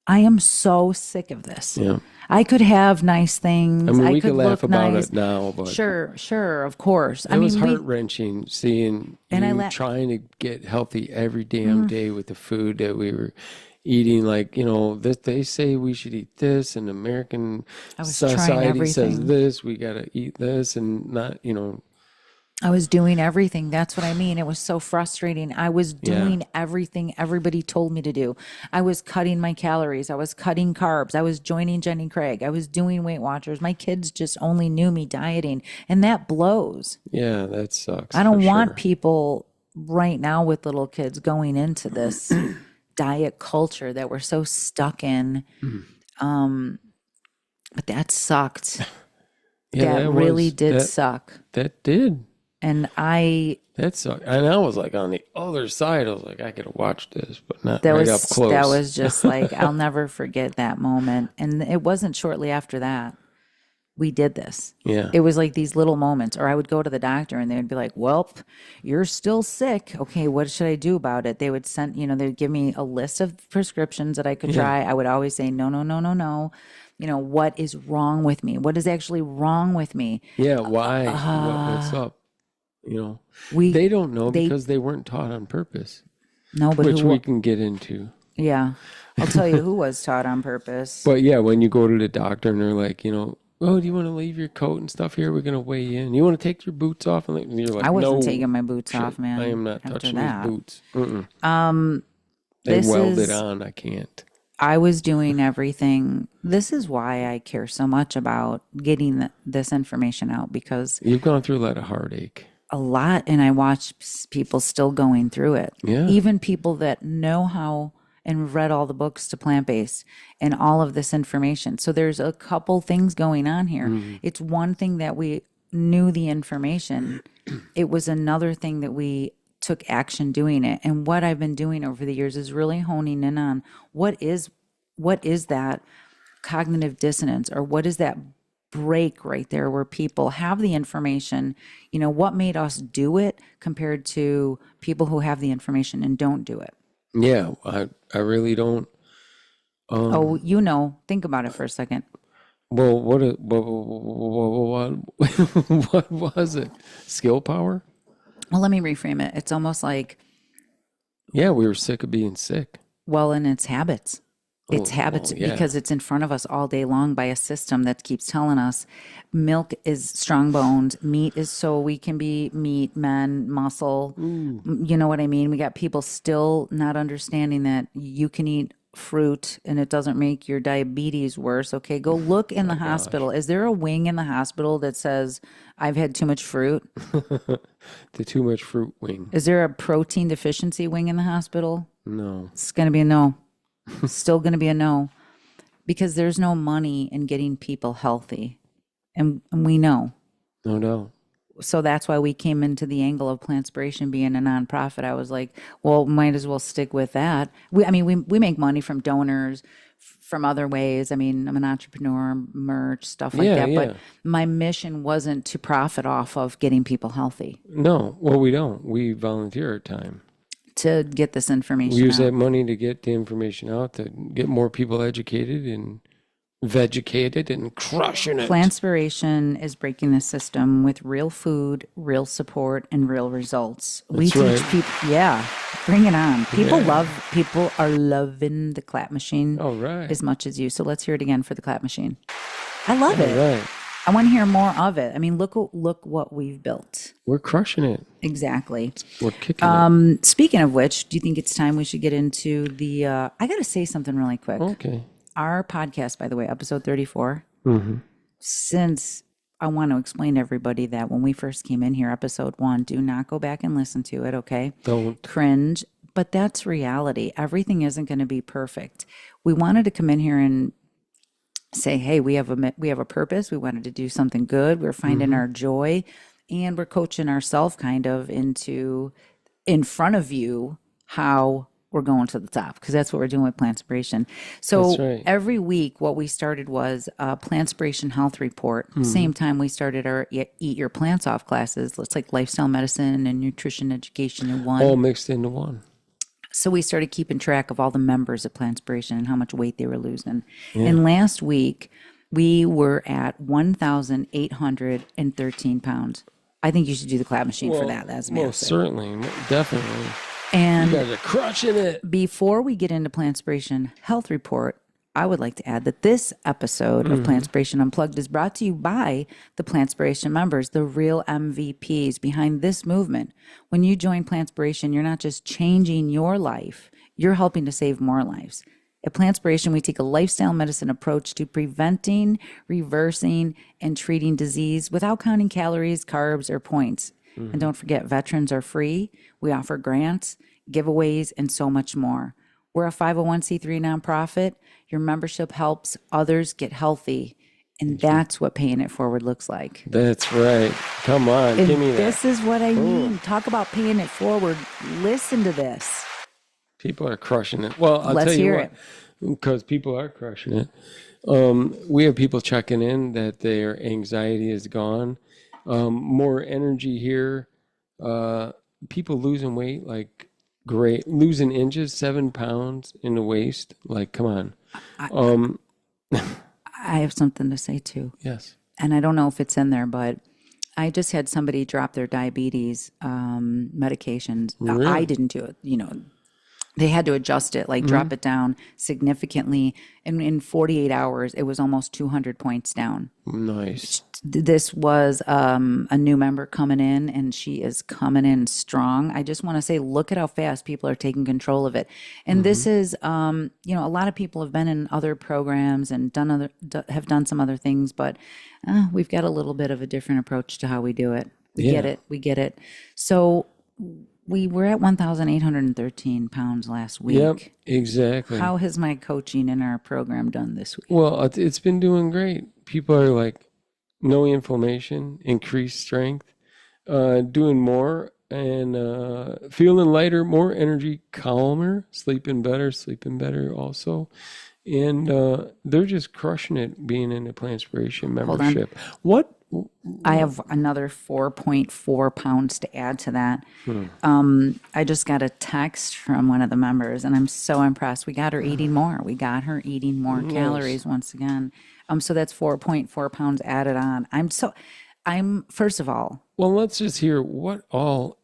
I am so sick of this. Yeah. I could have nice things. I mean, we could could laugh about nice. it now, but sure, of course. It was heart-wrenching seeing you trying to get healthy every damn day with the food that we were eating. Like, they say we should eat this, and American society says this. We got to eat this, and not, I was doing everything. That's what I mean. It was so frustrating. I was doing everything everybody told me to do. I was cutting my calories. I was cutting carbs. I was joining Jenny Craig. I was doing Weight Watchers. My kids just only knew me dieting, and that blows. Yeah, that sucks. I don't want people right now with little kids going into this diet culture that we're so stuck in. But that sucked. Yeah, that really did suck. That did. And that sucked. And I was like on the other side. I was like, I could have watched this, but not right up close. That was just like, I'll never forget that moment. And it wasn't shortly after that we did this. Yeah. It was like these little moments. Or I would go to the doctor and they would be like, well, you're still sick. Okay, what should I do about it? They would send, they'd give me a list of prescriptions that I could try. I would always say, no. What is wrong with me? What is actually wrong with me? Yeah, why? What's up? They don't know because they weren't taught on purpose. No, but which we can get into. Yeah, I'll tell you who was taught on purpose. But yeah, when you go to the doctor and they're like, oh, do you want to leave your coat and stuff here? We're gonna weigh you in. You want to take your boots off? And you're like, I wasn't taking my boots off, man. I am not touching these boots. They this welded on. I can't. I was doing everything. This is why I care so much about getting this information out, because you've gone through a lot of heartache. A lot, and I watch people still going through it. Yeah. Even people that know how and read all the books to plant-based and all of this information. So there's a couple things going on here. It's one thing that we knew the information. It was another thing that we took action doing it. And what I've been doing over the years is really honing in on what is that cognitive dissonance, or what is that break right there where people have the information, what made us do it compared to people who have the information and don't do it. Yeah, I really don't. Think about it for a second. Well, what was it? Skill power? Well, let me reframe it. It's almost like, yeah, we were sick of being sick. Well, and it's habits. It's habits because it's in front of us all day long by a system that keeps telling us milk is strong bones, meat is so we can be meat, men, muscle. You know what I mean? We got people still not understanding that you can eat fruit and it doesn't make your diabetes worse. Okay, go look in the hospital. Is there a wing in the hospital that says, I've had too much fruit? The too much fruit wing. Is there a protein deficiency wing in the hospital? No. It's going to be a no. Still going to be a no, because there's no money in getting people healthy. And we know. No doubt. So that's why we came into the angle of Plantspiration being a nonprofit. I was like, well, might as well stick with that. We make money from donors, from other ways. I mean, I'm an entrepreneur, merch, stuff like that. But my mission wasn't to profit off of getting people healthy. No, well, we don't. We volunteer our time to get this information We use out. that money to get the information out, to get more people educated and vegecated and crushing it. Plantspiration is breaking the system with real food, real support, and real results. We That's teach right. people, bring it on. People are loving the clap machine All right. as much as you. So let's hear it again for the clap machine. I love it. All right. I want to hear more of it. I mean, look what we've built. We're crushing it. Exactly. We're kicking it. Speaking of which, do you think it's time we should get into the, I got to say something really quick. Okay. Our podcast, by the way, episode 34, since I want to explain to everybody that when we first came in here, episode 1, do not go back and listen to it, okay? Don't. Cringe, but that's reality. Everything isn't going to be perfect. We wanted to come in here and say, hey, we have a purpose. We wanted to do something good. We're finding our joy, and we're coaching ourselves kind of into in front of you how we're going to the top, because that's what we're doing with Plantspiration. So right. Every week, what we started was a Plantspiration health report. Same time we started our Eat Your Plants Off classes. It's like lifestyle medicine and nutrition education in one. All mixed into one. So we started keeping track of all the members of Plantspiration and how much weight they were losing. Yeah. And last week, we were at 1,813 pounds. I think you should do the clap machine for that. That's massive. Well, certainly. Definitely. And you guys are crushing it. Before we get into Plantspiration Health Report, I would like to add that this episode of Plantspiration Unplugged is brought to you by the Plantspiration members, the real MVPs behind this movement. When you join Plantspiration, you're not just changing your life, you're helping to save more lives. At Plantspiration, we take a lifestyle medicine approach to preventing, reversing, and treating disease without counting calories, carbs, or points. And don't forget, veterans are free. We offer grants, giveaways, and so much more. We're a 501c3 nonprofit. Your membership helps others get healthy. And that's what paying it forward looks like. That's right. Come on, give me that. This is what I mean. Talk about paying it forward. Listen to this. People are crushing it. Well, I'll Let's tell you hear what, because people are crushing it. We have people checking in that their anxiety is gone. More energy here. People losing weight, like great, losing inches, 7 pounds in the waist. Like, come on. I have something to say too. Yes. And I don't know if it's in there, but I just had somebody drop their diabetes medications. Really? I didn't do it. They had to adjust it, like drop it down significantly. And in 48 hours, it was almost 200 points down. Nice. This was a new member coming in, and she is coming in strong. I just want to say, look at how fast people are taking control of it. And this is, a lot of people have been in other programs and have done some other things, but we've got a little bit of a different approach to how we do it. We get it. So we were at 1,813 pounds last week. Yep, exactly. How has my coaching in our program done this week? Well, it's been doing great. People are like, no inflammation, increased strength, doing more and feeling lighter, more energy, calmer, sleeping better also. And they're just crushing it being in the Plantspiration membership. What? I have another 4.4 pounds to add to that. I just got a text from one of the members, and I'm so impressed. We got her eating more. Calories once again. So that's 4.4 pounds added on. I'm first of all. Well, let's just hear what all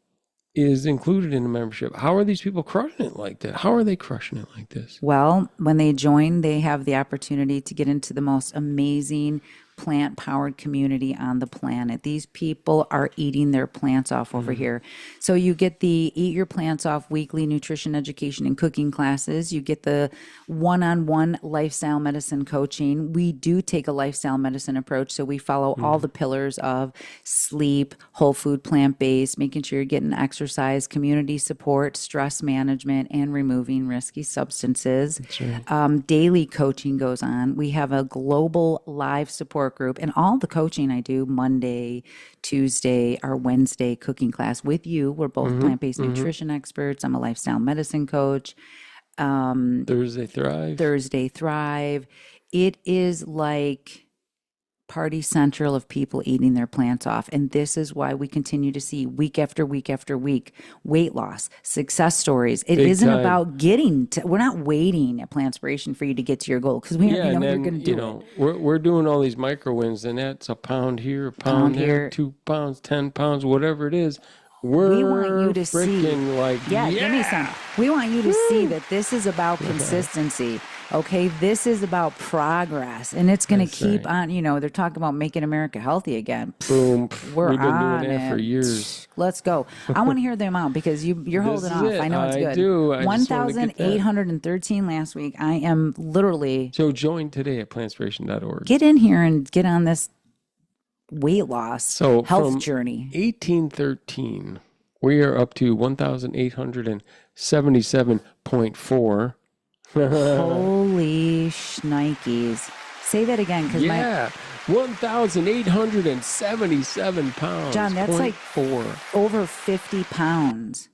is included in the membership. How are these people crushing it like that? How are they crushing it like this? Well, when they join, they have the opportunity to get into the most amazing plant-powered community on the planet. These people are eating their plants off over here. So you get the Eat Your Plants Off weekly nutrition education and cooking classes. You get the one-on-one lifestyle medicine coaching. We do take a lifestyle medicine approach, so we follow all the pillars of sleep, whole food, plant-based, making sure you're getting exercise, community support, stress management, and removing risky substances. Daily coaching goes on. We have a global live support group, and all the coaching I do Monday, Tuesday, our Wednesday cooking class with you. We're both plant-based nutrition experts. I'm a lifestyle medicine coach. Thursday Thrive. It is like party central of people eating their plants off. And this is why we continue to see week after week after week weight loss, success stories. It Big isn't time. about getting to, we're not waiting at Plantspiration for you to get to your goal because we already know you're going to do it. We're doing all these micro wins, and that's a pound here, a pound there, here. 2 pounds, 10 pounds, whatever it is. We want you to see. Give me some. We want you to see that this is about consistency. Okay, this is about progress, and it's going to keep on. You know, they're talking about making America healthy again. Boom. We've been doing that for years. Let's go. I want to hear the amount because you're holding off. It. I know it's good. I do. 1,813 last week. I am literally. So join today at plantspiration.org. Get in here and get on this weight loss health journey. 1813, we are up to 1,877.4. Holy shnikes. Say that again. 1,877 pounds. John, that's like 4. over 50 pounds.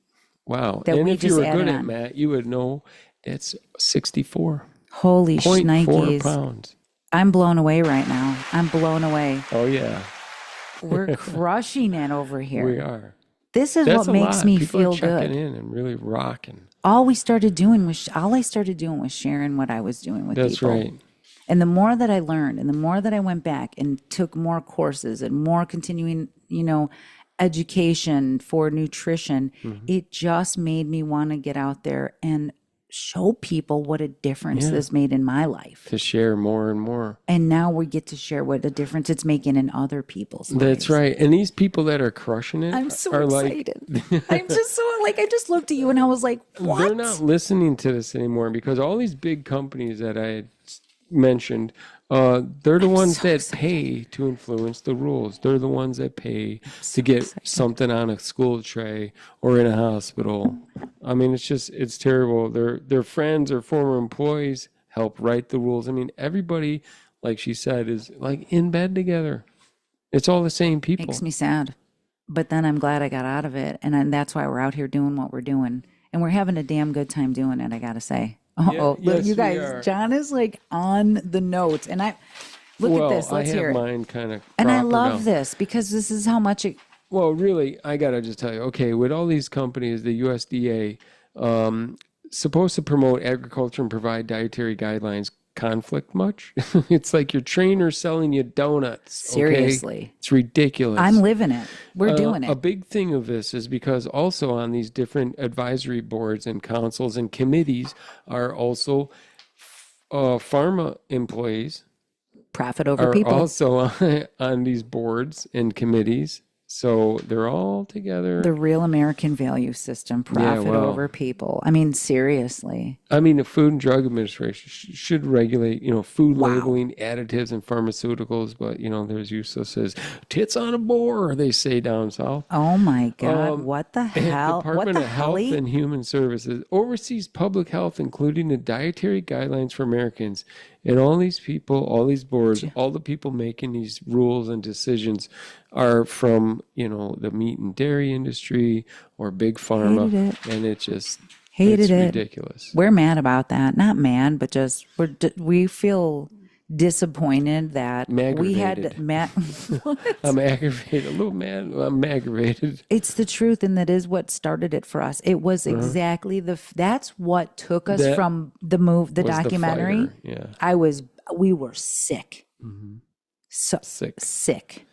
Wow. That And we if you just were good added at on. math, you would know it's 64. Holy 0.4 shnikes. pounds. I'm blown away right now. I'm blown away. Oh, yeah. We're crushing it over here. We are. This is That's what makes me People feel are checking good. in and really rocking. All I started doing was sharing what I was doing with That's people. right. And the more that I learned and the more that I went back and took more courses and more continuing, education for nutrition, it just made me want to get out there and show people what a difference this made in my life. To share more and more. And now we get to share what a difference it's making in other people's lives. That's right. And these people that are crushing it I'm so are excited. I'm just so I just looked at you and I was like, what? They're not listening to this anymore because all these big companies that I had mentioned, they're the ones that pay to influence the rules. They're the ones that pay to get something on a school tray or in a hospital. I mean, it's terrible. Their friends or former employees help write the rules. I mean, everybody, like she said, is like in bed together. It's all the same people. Makes me sad. But then I'm glad I got out of it. And that's why we're out here doing what we're doing. And we're having a damn good time doing it, I got to say. Oh, yes, look, you we guys, are. John is like on the notes. And at this. Let's hear it. Mine kind of. And I love this because this is how much it. Well, really, I got to just tell you, okay, with all these companies, the USDA, supposed to promote agriculture and provide dietary guidelines, conflict much? It's like your trainer selling you donuts. Seriously. Okay? It's ridiculous. I'm living it. We're doing it. A big thing of this is because also on these different advisory boards and councils and committees are also pharma employees. Profit over are people. Also on these boards and committees. So they're all together. The real American value system, profit over people. I mean, seriously. I mean, the Food and Drug Administration should regulate, food labeling, additives, and pharmaceuticals. But, there's useless as tits on a boar, they say down south. Oh, my God. What the hell? Department of Health and Human Services oversees public health, including the dietary guidelines for Americans. And all these people, all these boards, all the people making these rules and decisions are from, the meat and dairy industry or big pharma. And it's ridiculous. We're mad about that. Not mad, but just we feel disappointed that we had I'm aggravated. A little mad. I'm aggravated. It's the truth, and that is what started it for us. It was exactly that's what took us from the documentary. We were sick. So sick.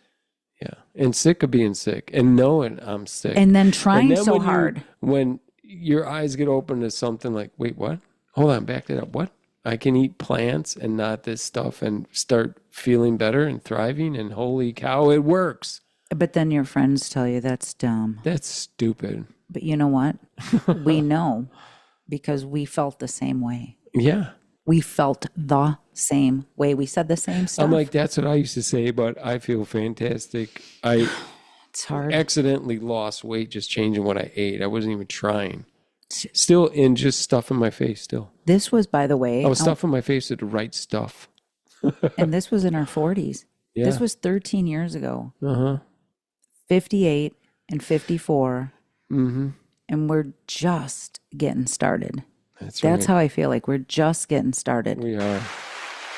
Yeah. And sick of being sick and knowing I'm sick. And then trying so hard. When your eyes get open to something like, wait, what? Hold on, back that up. What? I can eat plants and not this stuff and start feeling better and thriving, and holy cow, it works. But then your friends tell you that's dumb. That's stupid. But you know what? We know because we felt the same way. Yeah. We felt the same way. We said the same stuff. I'm like, that's what I used to say, but I feel fantastic. It's hard. Accidentally lost weight just changing what I ate. I wasn't even trying. Still in just stuffing my face still. This was, by the way. I was stuffing my face with the right stuff. And this was in our 40s. Yeah. This was 13 years ago. 58 and 54. And we're just getting started. That's how I feel like. We're just getting started. We are.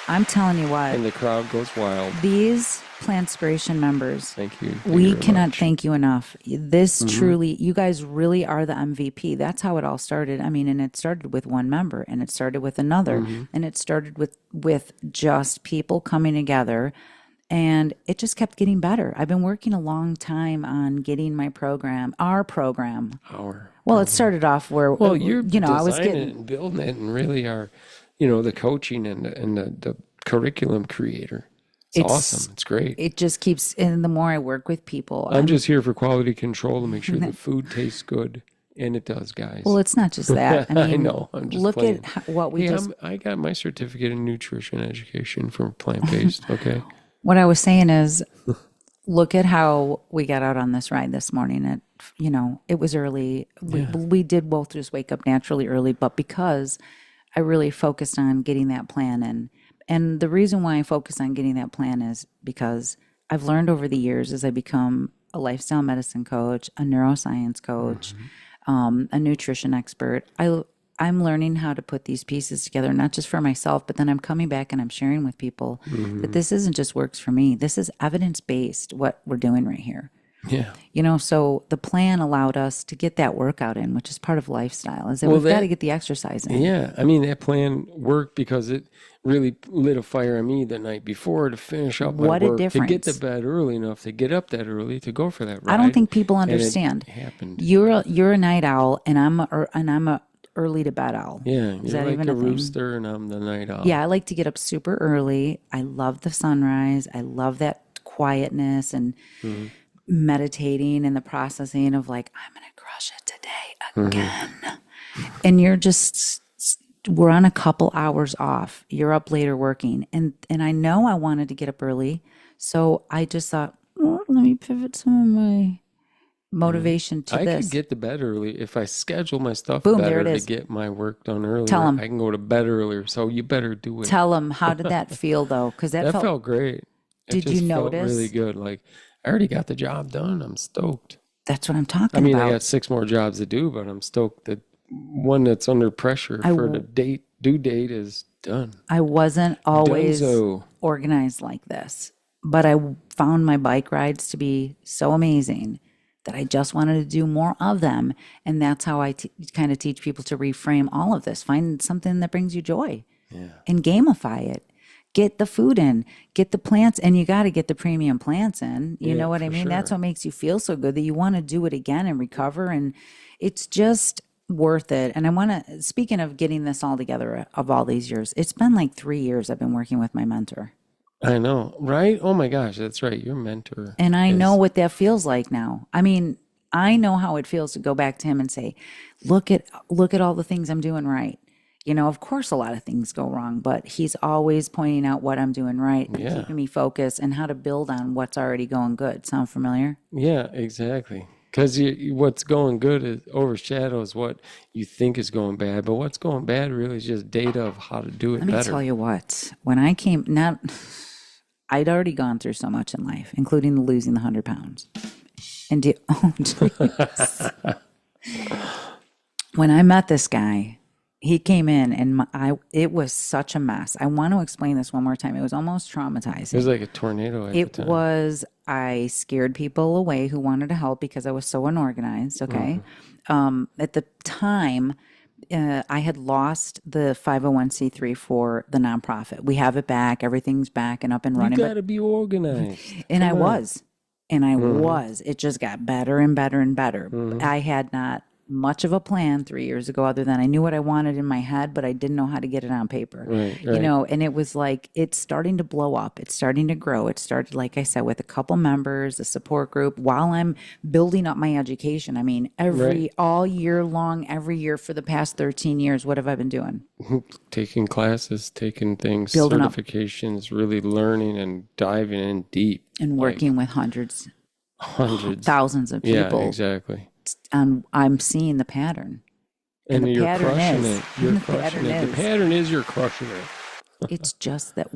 I'm telling you what. And the crowd goes wild. These Plantspiration members. Thank you. We cannot thank you enough. This truly, you guys really are the MVP. That's how it all started. I mean, and it started with one member, and it started with another, and it started with just people coming together, and it just kept getting better. I've been working a long time on getting my program, our program. Well, it started off where, you're I was designing it and building it, and really are, the coaching and the curriculum creator. It's awesome. It's great. It just keeps, and the more I work with people. I'm just here for quality control to make sure the food tastes good. And it does, guys. Well, it's not just that. I mean, I know. I'm just look playing. at what we I got my certificate in nutrition education from plant-based, okay? What I was saying is, look at how we got out on this ride this morning. It was early. We did both just wake up naturally early, but because I really focused on getting that plan in. And the reason why I focus on getting that plan is because I've learned over the years as I become a lifestyle medicine coach, a neuroscience coach, a nutrition expert, I'm learning how to put these pieces together, not just for myself, but then I'm coming back and I'm sharing with people that this isn't just works for me. This is evidence-based, what we're doing right here. Yeah. So the plan allowed us to get that workout in, which is part of lifestyle, is that we've got to get the exercise in. Yeah. I mean, that plan worked because it really lit a fire on me the night before to finish up my work, to get to bed early enough, to get up that early, to go for that ride. I don't think people understand. And it happened. You're a night owl, and I'm a early to bed owl. Yeah, is you're that like even a a thing? rooster, and I'm the night owl. Yeah, I like to get up super early. I love the sunrise. I love that quietness and meditating and the processing of like, I'm going to crush it today again. And you're just, we're on a couple hours off. You're up later working. And I know I wanted to get up early. So I just thought, let me pivot some of my motivation to this. I could get to bed early if I schedule my stuff Boom, there better it to is. get my work done earlier. Tell 'em. I can go to bed earlier, so you better do it. Tell them, how did that feel though? Because that felt great. Did you notice? Felt really good. Like, I already got the job done. I'm stoked. That's what I'm talking about. I mean, I got 6 more jobs to do, but I'm stoked that one that's under pressure for the due date is done. I wasn't always Dunzo. organized like this, but I found my bike rides to be so amazing that I just wanted to do more of them. And that's how I kind of teach people to reframe all of this. Find something that brings you joy and gamify it. Get the food in, get the plants, and you got to get the premium plants in. You know what I mean? Sure. That's what makes you feel so good that you want to do it again and recover. And it's just worth it. And I want to, speaking of getting this all together of all these years, it's been like 3 years I've been working with my mentor. I know, right? Oh my gosh, that's right. Your mentor. And I know what that feels like now. I mean, I know how it feels to go back to him and say, look at all the things I'm doing right. Of course a lot of things go wrong, but he's always pointing out what I'm doing right and keeping me focused and how to build on what's already going good. Sound familiar? Yeah, exactly. Because what's going good overshadows what you think is going bad, but what's going bad really is just data of how to do it better. Let me tell you what, when I came, I'd already gone through so much in life, including losing the 100 pounds. And when I met this guy, he came in and it was such a mess. I want to explain this one more time. It was almost traumatizing. It was like a tornado at the time. I scared people away who wanted to help because I was so unorganized, okay? At the time, I had lost the 501c3 for the nonprofit. We have it back. Everything's back and up and running. You got to be organized. And I was. It just got better and better and better. I had not much of a plan 3 years ago, other than I knew what I wanted in my head, but I didn't know how to get it on paper. Right. You know, and it was like, it's starting to blow up. It's starting to grow. It started, like I said, with a couple members, a support group, while I'm building up my education. I mean, all year long, every year for the past 13 years, what have I been doing? Taking classes, taking things, Building up. certifications, really learning and diving in deep. And working with hundreds, thousands of people. Yeah, exactly. And I'm seeing the pattern. And the you're pattern crushing is, it. You're the crushing pattern it. is, The pattern is you're crushing it. it's just that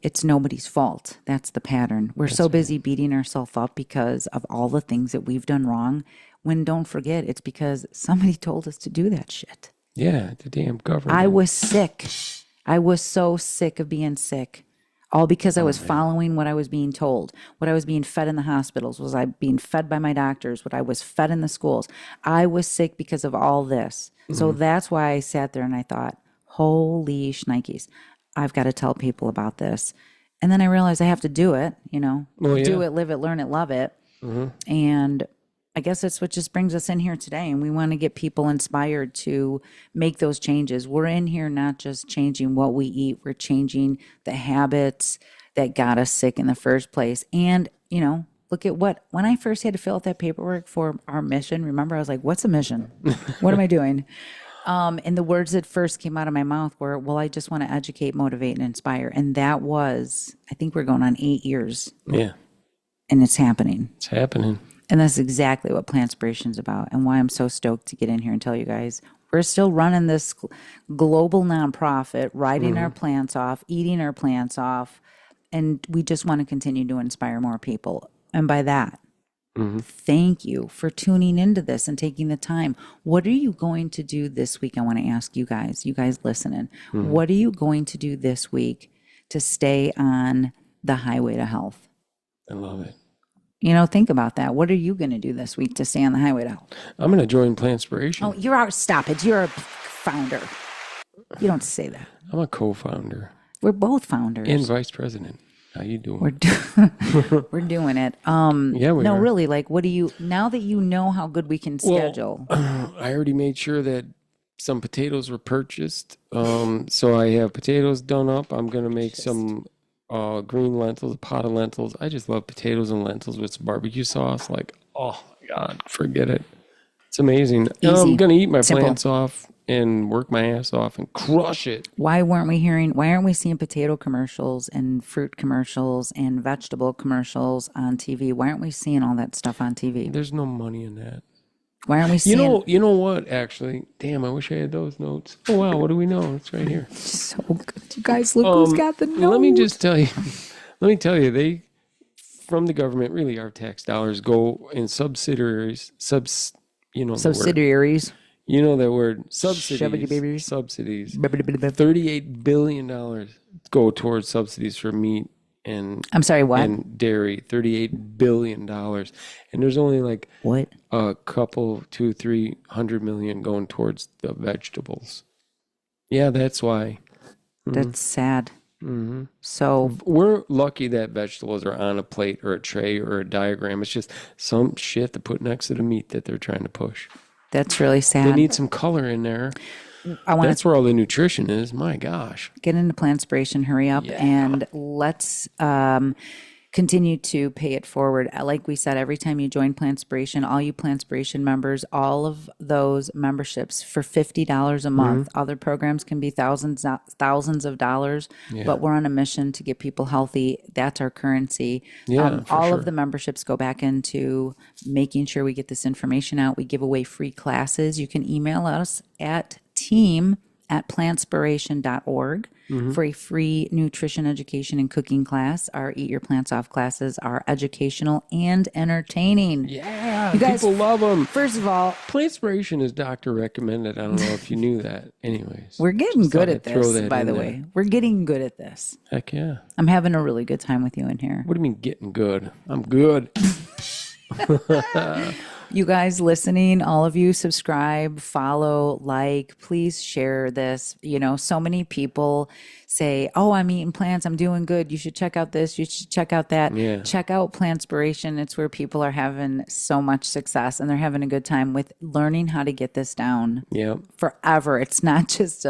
it's nobody's fault. That's the pattern. We're so busy beating ourselves up because of all the things that we've done wrong, when don't forget, it's because somebody told us to do that shit. Yeah, the damn government. I was sick. I was so sick of being sick. All because I was following what I was being told, what I was being fed in the hospitals, was I being fed by my doctors, what I was fed in the schools. I was sick because of all this. So that's why I sat there and I thought, holy shnikes, I've got to tell people about this. And then I realized I have to do it, you know, do it, live it, learn it, love it. And I guess that's what just brings us in here today. And we want to get people inspired to make those changes. We're in here not just changing what we eat, we're changing the habits that got us sick in the first place. And, you know, look at when I first had to fill out that paperwork for our mission, remember, I was like, what's a mission? What am I doing? And the words that first came out of my mouth were, well, I just want to educate, motivate, and inspire. And that was, I think we're going on 8 years. Yeah. And it's happening. It's happening. And that's exactly what Plantspiration is about, and why I'm so stoked to get in here and tell you guys. We're still running this global nonprofit, riding our plants off, eating our plants off, and we just want to continue to inspire more people. And by that, thank you for tuning into this and taking the time. What are you going to do this week? I want to ask you guys listening. What are you going to do this week to stay on the highway to health? I love it. You know, think about that. What are you going to do this week to stay on the highway to health? I'm going to join Plantspiration. Oh, stop it. You're a founder. You don't say that. I'm a co-founder. We're both founders. And vice president. How you doing? We're doing it. Yeah, we are. Really, like, what do you, now that you know how good we can schedule? I already made sure that some potatoes were purchased. So I have potatoes done up. I'm going to make some green lentils, a pot of lentils. I just love potatoes and lentils with some barbecue sauce. Like, oh my God, forget it. It's amazing. I'm going to eat my plants off and work my ass off and crush it. Why aren't we seeing potato commercials and fruit commercials and vegetable commercials on TV? Why aren't we seeing all that stuff on TV? There's no money in that. Why aren't we seeing? You know what, actually? Damn, I wish I had those notes. Oh, wow, what do we know? It's right here. So good. You guys, look who's got the notes. Let me just tell you. They, from the government, really our tax dollars go in subsidiaries. Subsidiaries. You know that word. Subsidies. $38 billion go towards subsidies for meat and I'm sorry, what? And dairy. $38 billion. And there's only like what? A couple, 200-300 million going towards the vegetables. Yeah, that's why. That's sad. So we're lucky that vegetables are on a plate or a tray or a diagram. It's just some shit to put next to the meat that they're trying to push. That's really sad. They need some color in there. That's where all the nutrition is. My gosh. Get into Plantspiration, hurry up, and let's continue to pay it forward. Like we said, every time you join Plantspiration, all you Plantspiration members, all of those memberships for $50 a month. Other programs can be thousands of dollars, but we're on a mission to get people healthy. That's our currency. All of the memberships go back into making sure we get this information out. We give away free classes. You can email us at team@plantspiration.org for a free nutrition education and cooking class. Our Eat Your Plants Off classes are educational and entertaining. Yeah, you guys, people love them. First of all, Plantspiration is doctor recommended. I don't know if you knew that. Anyways, we're getting good at this, by the way. We're getting good at this. Heck yeah. I'm having a really good time with you in here. What do you mean getting good? I'm good. You guys listening, all of you, subscribe, follow, like, please share this. You know, so many people say, oh, I'm eating plants, I'm doing good. You should check out this, you should check out that. Yeah. Check out Plantspiration. It's where people are having so much success and they're having a good time with learning how to get this down forever. It's not just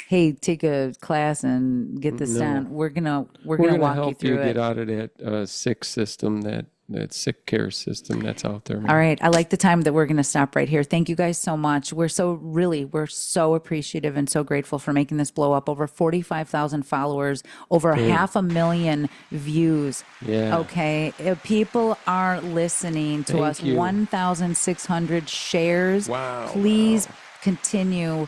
hey, take a class and get this down. We're gonna walk you through it. Get out of that sick system, that sick care system that's out there, man. All right. I like the time that we're going to stop right here. Thank you guys so much. We're so appreciative and so grateful for making this blow up. Over 45,000 followers, over 500,000 views. Yeah. Okay. If people are listening to us. 1,600 shares. Wow. Please continue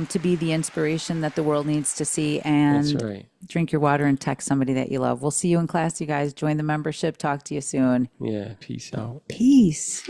to be the inspiration that the world needs to see. And that's right. Drink your water and text somebody that you love. We'll see you in class, you guys. Join the membership. Talk to you soon. Yeah. Peace out. Peace.